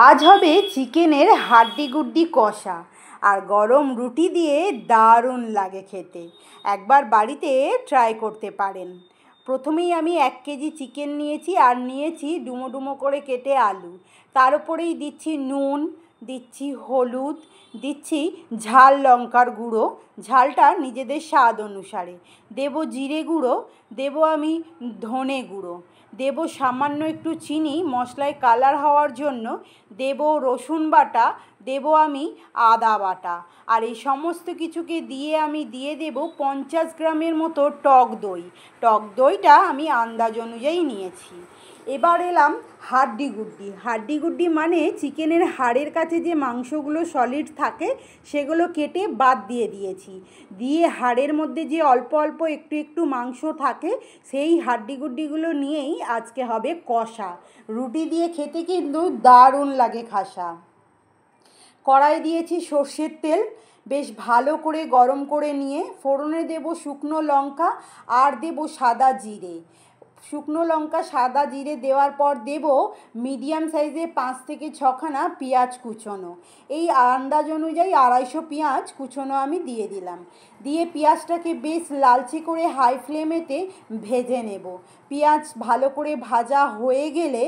আজ হবে চিকেনের হাড্ডি গুড্ডি কষা আর গরম রুটি দিয়ে দারুণ লাগে খেতে। একবার বাড়িতে ট্রাই করতে পারেন। প্রথমেই আমি 1 কেজি চিকেন নিয়েছি আর নিয়েছি ডুমো ডুমো করে কেটে আলু। তার উপরেই দিচ্ছি নুন, দিচ্ছি হলুদ, দিচ্ছি ঝাল লঙ্কার গুঁড়ো, ঝালটা নিজেদের স্বাদ অনুসারে, দেব জিরে গুঁড়ো, দেব আমি ধনে গুঁড়ো, দেব সামান্য একটু চিনি মশলায় কালার হওয়ার জন্য, দেব রসুন বাটা, দেব আমি আদা বাটা। আর এই সমস্ত কিছুকে দিয়ে আমি দিয়ে দেব 50 গ্রামের মতো টক দই। টক দইটা আমি আন্দাজ অনুযায়ী নিয়েছি। এবার এলাম হাড্ডি গুড্ডি। হাড্ডি গুড্ডি মানে চিকেনের হাড়ের কাছে যে মাংসগুলো সলিড থাকে সেগুলো কেটে বাদ দিয়ে দিয়েছি। দিয়ে হাড়ের মধ্যে যে অল্প অল্প একটু একটু মাংস থাকে সেই হাড্ডি গুড্ডিগুলো নিয়েই আজকে হবে কষা। রুটি দিয়ে খেতে কিন্তু দারুণ লাগে খাসা। কড়াই দিয়েছি সর্ষের তেল, বেশ ভালো করে গরম করে নিয়ে ফোড়নে দেব শুকনো লঙ্কা আর দেব সাদা জিরে। শুকনো লঙ্কা সাদা জিরে দেওয়ার পর দেব মিডিয়াম সাইজে 5 থেকে 6খানা পেঁয়াজ কুচোনো। এই আন্দাজ অনুযায়ী 250 পেঁয়াজ কুচোনো আমি দিয়ে দিলাম। দিয়ে পেঁয়াজটাকে বেশ লালচে করে হাই ফ্লেমেতে ভেজে নেব। পেঁয়াজ ভালো করে ভাজা হয়ে গেলে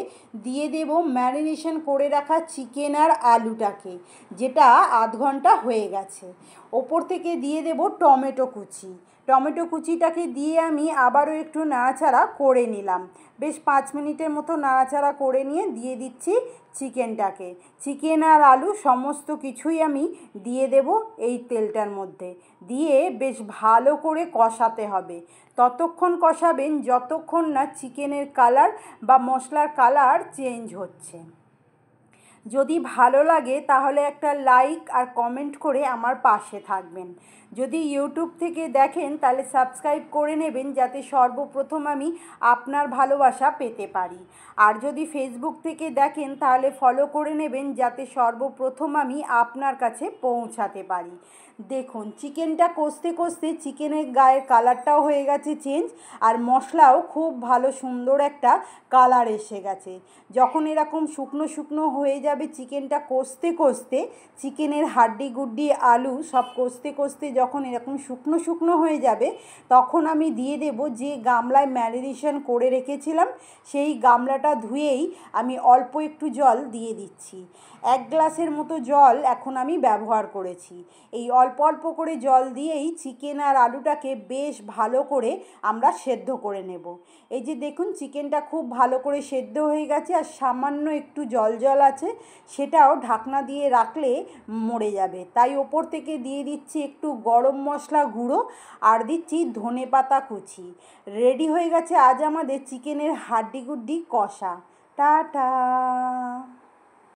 দিয়ে দেব ম্যারিনেশন করে রাখা চিকেন আর আলুটাকে, যেটা আধ ঘন্টা হয়ে গেছে। ওপর থেকে দিয়ে দেব টমেটো কুচি। টমেটো কুচিটাকে দিয়ে আমি আবারও একটু নাড়াচাড়া করে নিলাম। বেশ 5 মিনিটের মতো নাড়াচাড়া করে নিয়ে দিয়ে দিচ্ছি চিকেনটাকে। চিকেন আর আলু সমস্ত কিছুই আমি দিয়ে দেব এই তেলটার মধ্যে। দিয়ে বেশ ভালো করে কষাতে হবে। ততক্ষণ কষাবেন যতক্ষণ না চিকেনের কালার বা মশলার কালার চেঞ্জ হচ্ছে। যদি ভালো লাগে তাহলে একটা লাইক আর কমেন্ট করে আমার পাশে থাকবেন। যদি ইউটিউব থেকে দেখেন তাহলে সাবস্ক্রাইব করে নেবেন, যাতে সর্বপ্রথম আমি আপনার ভালোবাসা পেতে পারি। আর যদি ফেসবুক থেকে দেখেন তাহলে ফলো করে নেবেন, যাতে সর্বপ্রথম আমি আপনার কাছে পৌঁছাতে পারি। দেখুন চিকেনটা কষতে কষতে চিকেনের গায়ের কালারটাও হয়ে গেছে চেঞ্জ, আর মশলাও খুব ভালো সুন্দর একটা কালার এসে গেছে। যখন এরকম শুকনো শুকনো হয়ে যাবে চিকেনটা কষতে কষতে, চিকেনের হাড্ডি গুড্ডি আলু সব কষতে কষতে যখন এরকম শুকনো শুকনো হয়ে যাবে, তখন আমি দিয়ে দেব যে গামলায় ম্যারিনেশন করে রেখেছিলাম সেই গামলাটা ধুয়েই আমি অল্প একটু জল দিয়ে দিচ্ছি। 1 গ্লাসের মতো জল এখন আমি ব্যবহার করেছি। এই অল্প অল্প করে জল দিয়েই চিকেন আর আলুটাকে বেশ ভালো করে আমরা সেদ্ধ করে নেব। এই যে দেখুন চিকেনটা খুব ভালো করে সেদ্ধ হয়ে গেছে, আর সামান্য একটু জল জল আছে, সেটাও ঢাকনা দিয়ে রাখলে মরে যাবে। তাই ওপর থেকে দিয়ে দিচ্ছি একটু গরম মশলা গুঁড়ো আর দিচ্ছি ধনেপাতা কুচি। রেডি হয়ে গেছে আজ আমাদের চিকেনের হাড্ডি গুড্ডি কষা। টাটা।